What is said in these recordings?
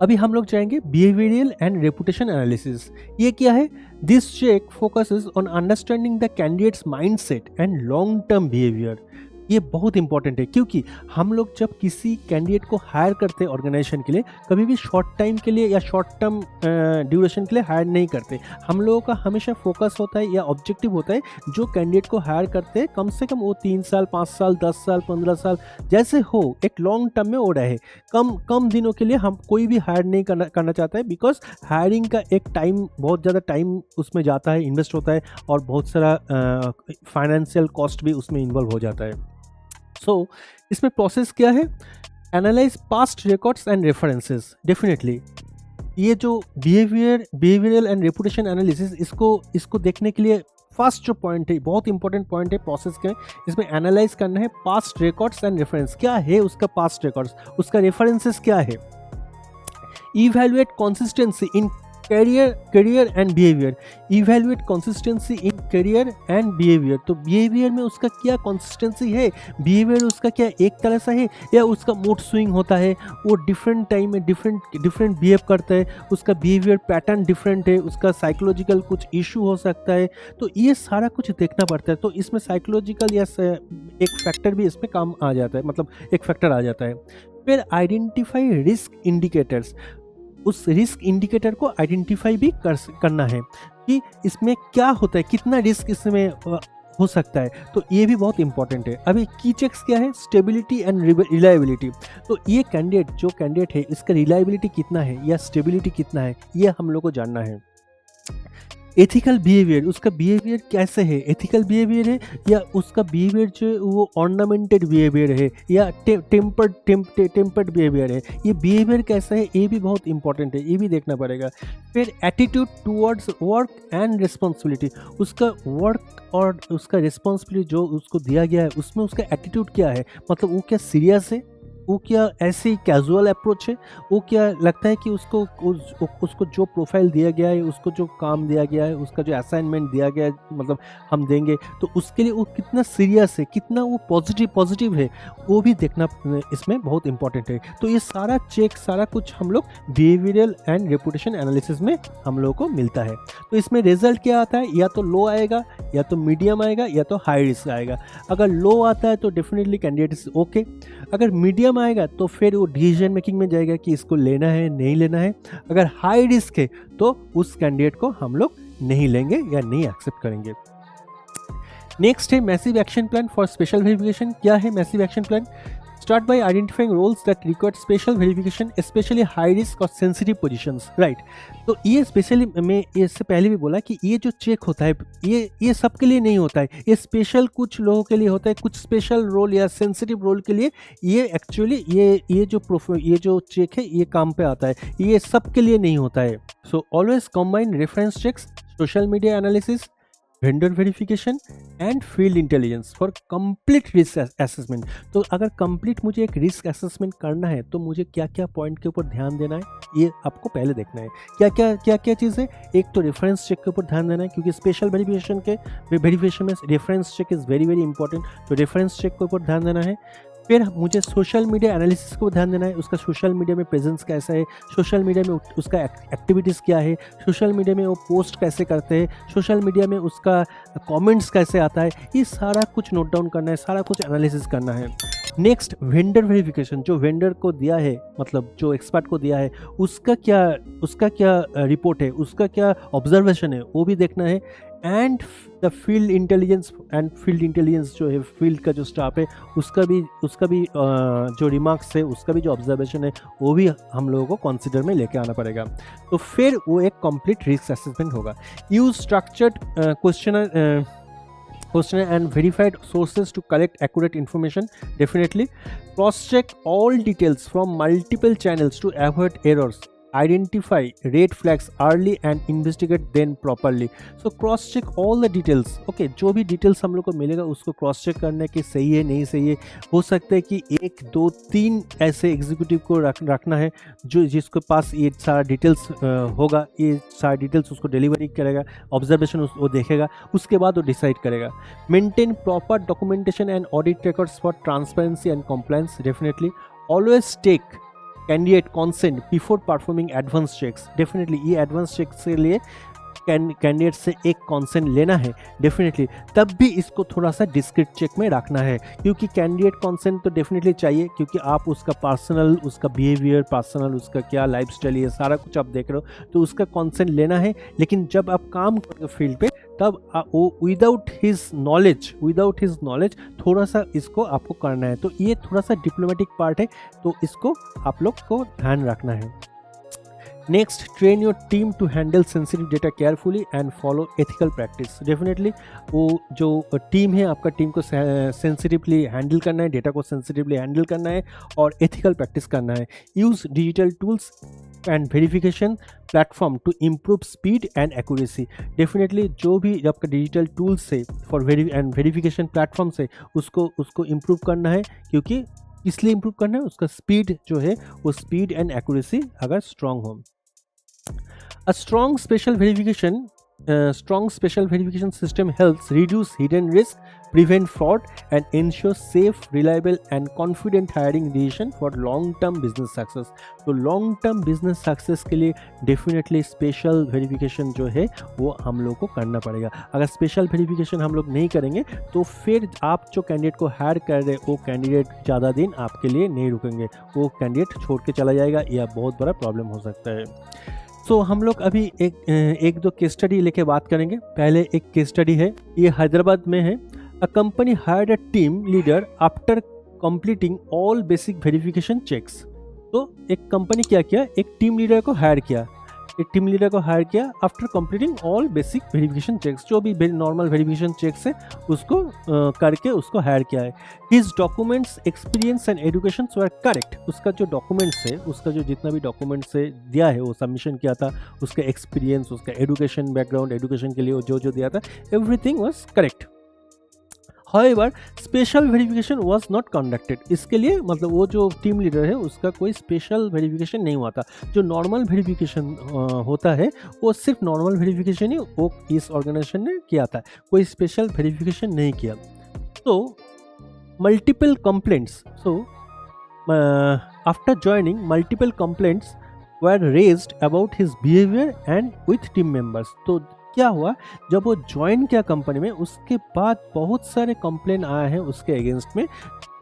अभी हम लोग जाएंगे बिहेवियरल एंड रेपुटेशन एनालिसिस। ये क्या है? This check focuses on understanding the candidate's mindset and long term behaviour. ये बहुत इंपॉर्टेंट है क्योंकि हम लोग जब किसी कैंडिडेट को हायर करते हैं ऑर्गेनाइजेशन के लिए, कभी भी शॉर्ट टाइम के लिए या शॉर्ट टर्म ड्यूरेशन के लिए हायर नहीं करते। हम लोगों का हमेशा फोकस होता है या ऑब्जेक्टिव होता है, जो कैंडिडेट को हायर करते हैं कम से कम वो 3 साल 5 साल 10 साल 15 साल जैसे हो, एक लॉन्ग टर्म में वो रहे। कम दिनों के लिए हम कोई भी हायर नहीं करना चाहता है, बिकॉज हायरिंग का एक टाइम, बहुत ज़्यादा टाइम उसमें जाता है, इन्वेस्ट होता है और बहुत सारा फाइनेंशियल कॉस्ट भी उसमें इन्वॉल्व हो जाता है। सो इसमें प्रोसेस क्या है? Analyse past records and references. Definitely ये जो बिहेवियरल एंड रेपुटेशन एनालिसिस, इसको देखने के लिए फर्स्ट जो पॉइंट है, बहुत इंपॉर्टेंट पॉइंट है प्रोसेस के, इसमें एनालाइज करना है पास्ट रिकॉर्ड्स एंड रेफरेंस। क्या है उसका पास्ट रिकॉर्ड्स, उसका रेफरेंसेस क्या है। Evaluate consistency in career and behaviour. Evaluate consistency in career and behaviour. तो बिहेवियर में उसका क्या कंसिस्टेंसी है, बिहेवियर उसका क्या एक तरह सा है या उसका मूड स्विंग होता है, वो डिफरेंट टाइम में डिफरेंट बिहेव करता है, उसका बिहेवियर पैटर्न डिफरेंट है, उसका साइकोलॉजिकल कुछ इशू हो सकता है। तो ये सारा कुछ देखना पड़ता है। तो इसमें साइकोलॉजिकल या एक फैक्टर भी इसमें काम आ जाता है, मतलब एक फैक्टर आ जाता है। फिर आइडेंटिफाई रिस्क इंडिकेटर्स। उस रिस्क इंडिकेटर को आइडेंटिफाई भी करना है कि इसमें क्या होता है, कितना रिस्क इसमें हो सकता है। तो ये भी बहुत इंपॉर्टेंट है। अभी की चेक्स क्या है? Stability and reliability. तो ये जो कैंडिडेट है, इसका रिलायबिलिटी कितना है या स्टेबिलिटी कितना है, ये हम लोग को जानना है। एथिकल बिहेवियर, उसका बिहेवियर कैसे है, एथिकल बिहेवियर है या उसका बिहेवियर जो वो ऑर्नामेंटेड बिहेवियर है या टेम्पर्ड बिहेवियर है, ये बिहेवियर कैसा है, ये भी बहुत इंपॉर्टेंट है, ये भी देखना पड़ेगा। फिर attitude towards work and responsibility. उसका वर्क और उसका रिस्पॉन्सिबिलिटी जो उसको दिया गया है, उसमें उसका एटीट्यूड क्या है, मतलब वो क्या सीरियस है, वो क्या ऐसे ही कैजुअल अप्रोच है, वो क्या लगता है कि उसको जो प्रोफाइल दिया गया है, उसको जो काम दिया गया है, उसका जो असाइनमेंट दिया गया है, मतलब हम देंगे तो उसके लिए वो कितना सीरियस है, कितना वो पॉजिटिव है, वो भी देखना इसमें बहुत इंपॉर्टेंट है। तो ये सारा चेक, सारा कुछ हम लोग बिहेवियरल एंड रेपुटेशन एनालिसिस में हम लोगों को मिलता है। तो इसमें रिजल्ट क्या आता है? या तो लो आएगा, या तो मीडियम आएगा, या तो हाई रिस्क आएगा। अगर लो आता है तो डेफिनेटली कैंडिडेट इज ओके। अगर मीडियम आएगा तो फिर वो डिसीजन मेकिंग में जाएगा कि इसको लेना है नहीं लेना है। अगर हाई रिस्क है तो उस कैंडिडेट को हम लोग नहीं लेंगे या नहीं एक्सेप्ट करेंगे। नेक्स्ट है massive action plan for special verification. क्या है massive action plan? Start by identifying roles that require special verification, specially high risk और सेंसिटिव पोजीशंस, राइट। तो ये स्पेशली, मैं इससे पहले भी बोला कि ये जो चेक होता है, ये सबके लिए नहीं होता है, ये स्पेशल कुछ लोगों के लिए होता है, कुछ स्पेशल रोल या सेंसिटिव रोल के लिए ये एक्चुअली ये जो चेक है ये काम पे आता है, ये सबके लिए नहीं होता है। So always combine reference checks, social media analysis, vendor verification and field intelligence for complete risk assessment. तो अगर कंप्लीट मुझे एक रिस्क असेसमेंट करना है तो मुझे क्या क्या पॉइंट के ऊपर ध्यान देना है, ये आपको पहले देखना है। क्या क्या चीज़ है? एक तो रेफरेंस चेक के ऊपर ध्यान देना है, क्योंकि स्पेशल वेरिफिकेशन में reference check is very very important. तो रेफरेंस चेक के ऊपर ध्यान देना है। फिर मुझे सोशल मीडिया एनालिसिस को ध्यान देना है, उसका सोशल मीडिया में प्रेजेंस कैसा है, सोशल मीडिया में उसका एक्टिविटीज़ क्या है, सोशल मीडिया में वो पोस्ट कैसे करते हैं, सोशल मीडिया में उसका कमेंट्स कैसे आता है, ये सारा कुछ नोट डाउन करना है, सारा कुछ एनालिसिस करना है। नेक्स्ट वेंडर वेरिफिकेशन, जो वेंडर को दिया है, मतलब जो एक्सपर्ट को दिया है, उसका क्या रिपोर्ट है, उसका क्या ऑब्जर्वेशन है, वो भी देखना है। एंड द फील्ड इंटेलिजेंस जो है, फील्ड का जो स्टाफ है, उसका भी जो रिमार्क्स है, उसका भी जो ऑब्जर्वेशन है, वो भी हम लोगों को कंसिडर में लेके आना पड़ेगा। तो फिर वो एक कंप्लीट रिस्क असेसमेंट होगा। Use structured questionnaire and verified sources to collect accurate information. Definitely cross check all details from multiple channels to avoid errors. Identify red flags early and investigate them properly. So cross check all the details. Okay, जो भी details हम लोग को मिलेगा उसको cross check करना है कि सही है नहीं सही है। हो सकता है कि 1 2 3 ऐसे एग्जीक्यूटिव को रखना है जो जिसके पास ये सारा डिटेल्स होगा, ये सारा डिटेल्स उसको डिलीवरी करेगा, ऑब्जर्वेशन वो देखेगा, उसके बाद वो डिसाइड करेगा। Maintain proper documentation and audit records for transparency and compliance. Definitely always take candidate consent before performing advance checks. Definitely ये एडवांस चेक्स के लिए कैंडिडेट से एक कॉन्सेंट लेना है डेफिनेटली, तब भी इसको थोड़ा सा डिस्क्रीट चेक में रखना है, क्योंकि कैंडिडेट कॉन्सेंट तो डेफिनेटली चाहिए, क्योंकि आप उसका पर्सनल, उसका बिहेवियर पर्सनल, उसका क्या लाइफस्टाइल, ये सारा कुछ आप देख रहे हो, तो उसका कॉन्सेंट लेना है। लेकिन जब आप काम करोगे फील्ड पे, तब वो विदाउट हिज नॉलेज थोड़ा सा इसको आपको करना है। तो ये थोड़ा सा डिप्लोमेटिक पार्ट है, तो इसको आप लोग को ध्यान रखना है। Next, train your team to handle sensitive data carefully and follow ethical practice. Definitely वो जो टीम है, आपका टीम को सेंसिटिवली हैंडल करना है, डेटा को सेंसिटिवली हैंडल करना है और एथिकल प्रैक्टिस करना है। Use digital tools and verification platform to improve speed and accuracy. Definitely जो भी आपका डिजिटल टूल्स से फॉर वेरिफिकेशन प्लेटफॉर्म से उसको इम्प्रूव करना है, क्योंकि इसलिए इम्प्रूव करना है, उसका स्पीड जो है वो स्पीड एंड एक्यूरेसी अगर स्ट्रांग हो। A strong special verification system helps reduce hidden risk, prevent fraud, and ensure safe, reliable, and confident hiring decision for long-term business success. तो long-term business success के लिए definitely special verification जो है वो हम लोग को करना पड़ेगा। अगर special verification हम लोग नहीं करेंगे तो फिर आप जो कैंडिडेट को हायर कर रहे वो कैंडिडेट ज़्यादा दिन आपके लिए नहीं रुकेंगे, वो कैंडिडेट छोड़ के चला जाएगा, या बहुत बड़ा प्रॉब्लम हो सकता है। तो हम लोग अभी एक दो केस स्टडी लेके बात करेंगे। पहले एक केस स्टडी है, ये हैदराबाद में है। A company hired a team leader after completing all basic verification checks. तो एक कंपनी क्या किया, एक टीम लीडर को हायर किया after completing all basic verification checks. जो भी नॉर्मल वेरिफिकेशन चेक्स है उसको करके उसको हायर किया है। His documents, experience and education were correct. उसका जो डॉक्यूमेंट्स है, उसका जो जितना भी डॉक्यूमेंट्स से दिया है वो सबमिशन किया था, उसका एक्सपीरियंस, उसका एजुकेशन बैकग्राउंड, एजुकेशन के लिए जो दिया था, everything was correct. However, special verification was not conducted. इसके लिए मतलब वो जो टीम लीडर है उसका कोई स्पेशल वेरिफिकेशन नहीं हुआ था। जो नॉर्मल वेरिफिकेशन होता है वो सिर्फ नॉर्मल वेरिफिकेशन ही वो इस ऑर्गेनाइजेशन ने किया था, कोई स्पेशल वेरिफिकेशन नहीं किया। तो multiple complaints, after joining multiple complaints were raised about his behaviour and with team members. तो क्या हुआ, जब वो ज्वाइन किया कंपनी में, उसके बाद बहुत सारे कंप्लेन आए हैं उसके अगेंस्ट में।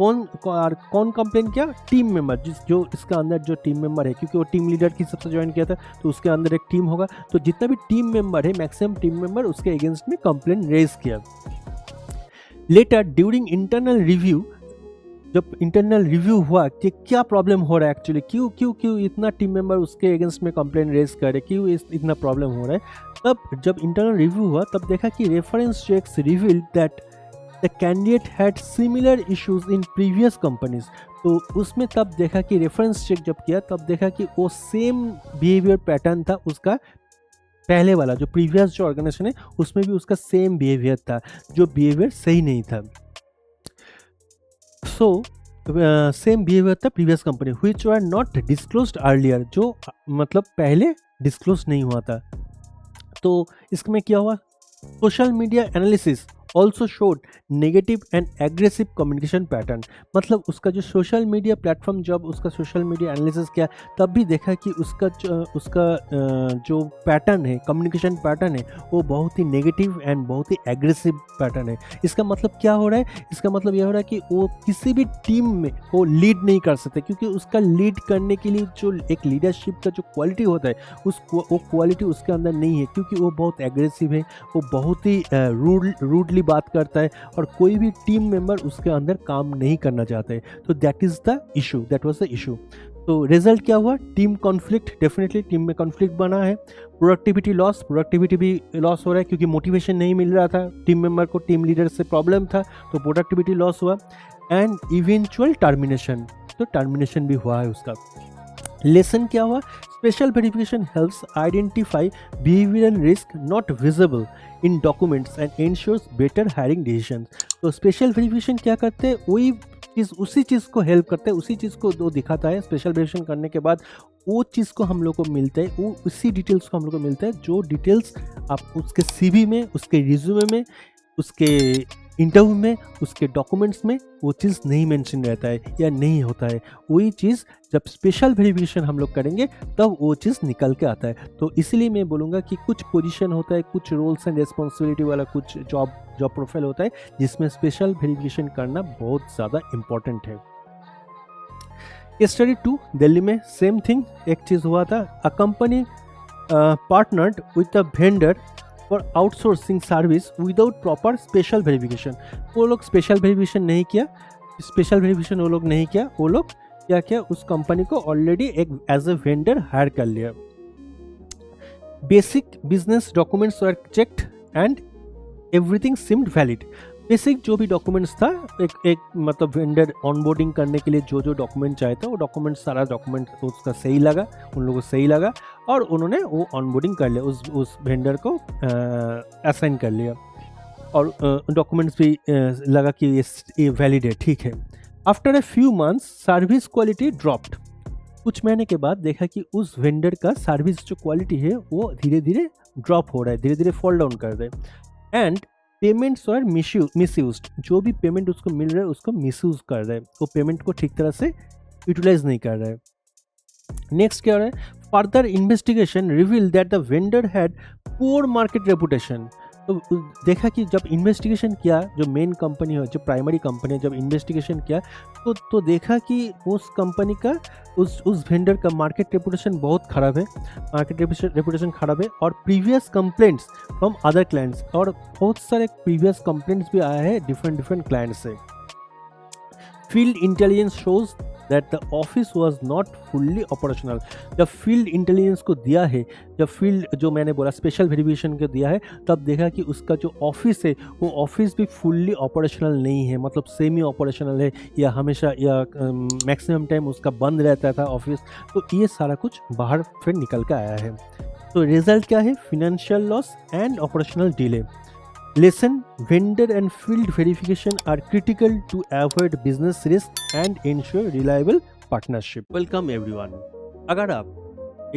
कौन कंप्लेन किया, टीम मेंबर, जो इसका अंदर जो टीम मेंबर है, क्योंकि वो टीम लीडर की सबसे ज्वाइन किया था तो उसके अंदर एक टीम होगा, तो जितना भी टीम मेंबर है, मैक्सिमम टीम मेंबर उसके अगेंस्ट में कंप्लेन रेज किया। लेटर ड्यूरिंग इंटरनल रिव्यू, जब इंटरनल रिव्यू हुआ कि क्या प्रॉब्लम हो रहा है एक्चुअली, क्यों इतना टीम मेंबर उसके अगेंस्ट में कंप्लेन रेज कर रहे, क्यों इतना प्रॉब्लम हो रहा है। तब जब इंटरनल रिव्यू हुआ तब देखा कि reference checks revealed that the candidate had similar issues in previous companies. तो उसमें तब देखा कि रेफरेंस चेक जब किया तब देखा कि वो सेम बिहेवियर पैटर्न था उसका, पहले वाला जो प्रीवियस जो ऑर्गेनाइजेशन है उसमें भी उसका सेम बिहेवियर था, जो बिहेवियर सही नहीं था। सेम बिहेवियर था previous company, which were not disclosed earlier, जो मतलब पहले डिस्क्लोज नहीं हुआ था। तो इसमें क्या हुआ, social media analysis also showed negative and aggressive communication pattern. मतलब उसका जो सोशल मीडिया प्लेटफॉर्म, जब उसका सोशल मीडिया एनालिसिस किया तब भी देखा कि उसका जो पैटर्न है, कम्युनिकेशन पैटर्न है, वो बहुत ही नेगेटिव एंड बहुत ही एग्रेसिव पैटर्न है। इसका मतलब क्या हो रहा है, इसका मतलब यह हो रहा है कि वो किसी भी टीम में वो लीड नहीं कर सकते, क्योंकि उसका लीड करने के लिए जो एक लीडरशिप का जो क्वालिटी होता है वो क्वालिटी उसके अंदर नहीं है, क्योंकि वो बहुत एग्रेसिव है, वो बहुत ही रूडली बात करता है और कोई भी टीम मेंबर उसके अंदर काम नहीं करना चाहता है। तो दैट वाज द इशू। तो रिजल्ट क्या हुआ, टीम कॉन्फ्लिक्ट, डेफिनेटली टीम में कॉन्फ्लिक्ट बना है। प्रोडक्टिविटी भी लॉस हो रहा है, क्योंकि मोटिवेशन नहीं मिल रहा था टीम मेंबर को, टीम लीडर से प्रॉब्लम था, तो प्रोडक्टिविटी लॉस हुआ। एंड इवेंचुअल टर्मिनेशन, तो टर्मिनेशन भी हुआ है उसका। लेसन क्या हुआ, special verification helps identify behavioural risk not visible in documents and ensures better hiring decisions. तो स्पेशल वेरिफिकेशन क्या करते हैं, वही चीज़ उसी चीज़ को हेल्प करते हैं, उसी चीज़ को वो दिखाता है। स्पेशल वेरिफिकेशन करने के बाद वो चीज़ को हम लोग को मिलता है, वो उसी डिटेल्स को हम लोग को मिलता है जो डिटेल्स आप उसके CV में, उसके रिज्यूमे में, उसके इंटरव्यू में उसके डॉक्यूमेंट्स में वो चीज़ नहीं मेंशन रहता है या नहीं होता है। वही चीज़ जब स्पेशल वेरिफिकेशन हम लोग करेंगे तब वो चीज़ निकल के आता है। तो इसलिए मैं बोलूँगा कि कुछ पोजीशन होता है, कुछ रोल्स एंड रिस्पॉन्सिबिलिटी वाला कुछ जॉब प्रोफाइल होता है जिसमें स्पेशल वेरिफिकेशन करना बहुत ज़्यादा इम्पॉर्टेंट है। स्टडी 2 दिल्ली में सेम थिंग एक चीज़ हुआ था। A company partnered with a vendor for outsourcing service without proper special verification. वो लोग स्पेशल वेरिफिकेशन नहीं किया, वो लोग क्या किया, उस कंपनी को ऑलरेडी एक एज ए वेंडर हायर कर लिया। Basic business documents were checked and everything seemed valid. Basic जो भी डॉक्यूमेंट्स था, एक मतलब वेंडर ऑनबोर्डिंग करने के लिए जो डॉक्यूमेंट चाहिए था वो डॉक्यूमेंट, सारा डॉक्यूमेंट उसका सही लगा, उन लोगों को सही लगा और उन्होंने वो ऑनबोर्डिंग कर लिया, उस वेंडर को असाइन कर लिया और डॉक्यूमेंट्स भी लगा कि ये वैलिड है, ठीक है। After a few months service quality dropped. कुछ महीने के बाद देखा कि उस वेंडर का सर्विस जो क्वालिटी है वो धीरे धीरे ड्रॉप हो रहा है, धीरे धीरे फॉल डाउन कर रहा है। एंड पेमेंट्स और मिसयूज्ड, जो भी पेमेंट उसको मिल रहा है उसको मिसयूज कर रहा है, वो पेमेंट को ठीक तरह से यूटिलाइज नहीं कर रहा है। नेक्स्ट क्या हो रहा है, further investigation reveal that the vendor had poor market reputation. तो देखा कि जब इन्वेस्टिगेशन किया, जो मेन कंपनी है, जो प्राइमरी कंपनी है, जब इन्वेस्टिगेशन किया तो देखा कि उस कंपनी का उस वेंडर का मार्केट रेपुटेशन बहुत ख़राब है, और previous complaints from other clients, और बहुत सारे प्रीवियस कंप्लेंट्स भी आए हैं डिफरेंट क्लाइंट्स से। Field intelligence shows that the office was not fully operational. जब फील्ड इंटेलिजेंस को दिया है, जब फील्ड जो मैंने बोला स्पेशल वेरिफिकेशन को दिया है, तब देखा कि उसका जो ऑफिस है वो ऑफिस भी फुल्ली ऑपरेशनल नहीं है, मतलब सेमी ऑपरेशनल है, या हमेशा या मैक्सिमम टाइम उसका बंद रहता था ऑफिस। तो ये सारा कुछ बाहर फिर निकल के आया है। तो रिजल्ट क्या है, financial loss and operational delay. Lesson: vendor and field verification are critical to avoid business risk and ensure reliable partnership. Welcome everyone. अगर आप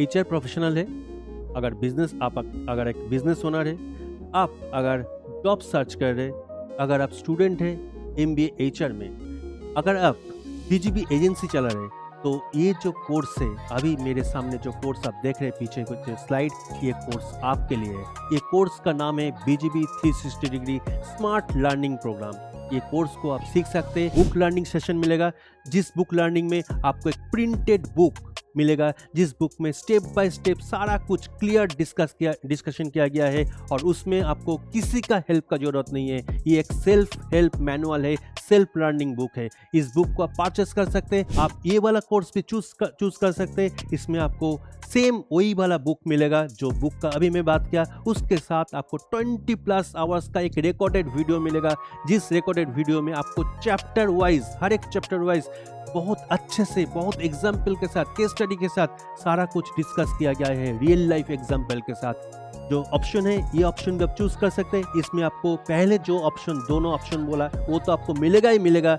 HR प्रोफेशनल है, अगर एक बिजनेस ओनर है, आप अगर जॉब सर्च कर रहे, अगर आप स्टूडेंट है MBA HR में, अगर आप BGB एजेंसी चला रहे, तो ये जो कोर्स है, अभी मेरे सामने जो कोर्स आप देख रहे हैं पीछे कुछ स्लाइड, ये कोर्स आपके लिए है। ये कोर्स का नाम है BGB 360 degree smart learning program. ये कोर्स को आप सीख सकते हैं। बुक लर्निंग सेशन मिलेगा, जिस बुक लर्निंग में आपको एक प्रिंटेड बुक मिलेगा, जिस बुक में स्टेप बाय स्टेप सारा कुछ क्लियर डिस्कशन किया गया है, और उसमें आपको किसी का हेल्प का जरूरत नहीं है। ये एक सेल्फ हेल्प मैनुअल है, सेल्फ लर्निंग बुक है। इस बुक को आप परचेस कर सकते हैं। आप ये वाला कोर्स भी चूज कर सकते हैं। इसमें आपको सेम वही वाला बुक मिलेगा जो बुक का अभी मैं बात किया, उसके साथ आपको 20+ आवर्स का एक रिकॉर्डेड वीडियो मिलेगा, जिस रिकॉर्डेड वीडियो में आपको चैप्टर वाइज, हर एक चैप्टर वाइज बहुत अच्छे से, बहुत एग्जाम्पल के साथ, केस स्टडी के साथ सारा कुछ डिस्कस किया गया है, रियल लाइफ एग्जाम्पल के साथ। जो ऑप्शन है, ये ऑप्शन भी आप चूज कर सकते हैं। इसमें आपको पहले जो ऑप्शन, दोनों ऑप्शन बोला, वो तो आपको मिलेगा ही मिलेगा,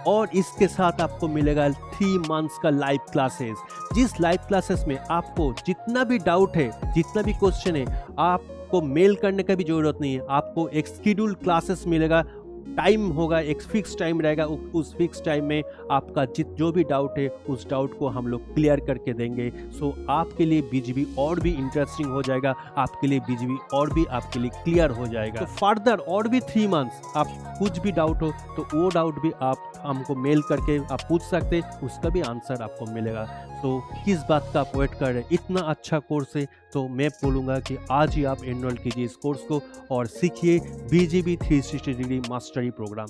और इसके साथ आपको मिलेगा 3 मंथ्स का लाइव क्लासेस। जिस लाइव क्लासेस में आपको जितना भी डाउट है, जितना भी क्वेश्चन है, आपको मेल करने का भी जरूरत नहीं है। आपको एक शेड्यूल क्लासेस मिलेगा, टाइम होगा, एक फिक्स टाइम रहेगा, उस फिक्स टाइम में आपका जो भी डाउट है उस डाउट को हम लोग क्लियर करके देंगे। सो आपके लिए BGB और भी इंटरेस्टिंग हो जाएगा, आपके लिए BGB और भी आपके लिए क्लियर हो जाएगा। तो फर्दर और भी 3 मंथ्स आप कुछ भी डाउट हो तो वो डाउट भी आप हमको मेल करके आप पूछ सकते, उसका भी आंसर आपको मिलेगा। तो किस बात का आप वेट कर रहे हैं, इतना अच्छा कोर्स है, तो मैं बोलूँगा कि आज ही आप एनरोल कीजिए इस कोर्स को और सीखिए BGB 360 डिग्री मास्टरी प्रोग्राम।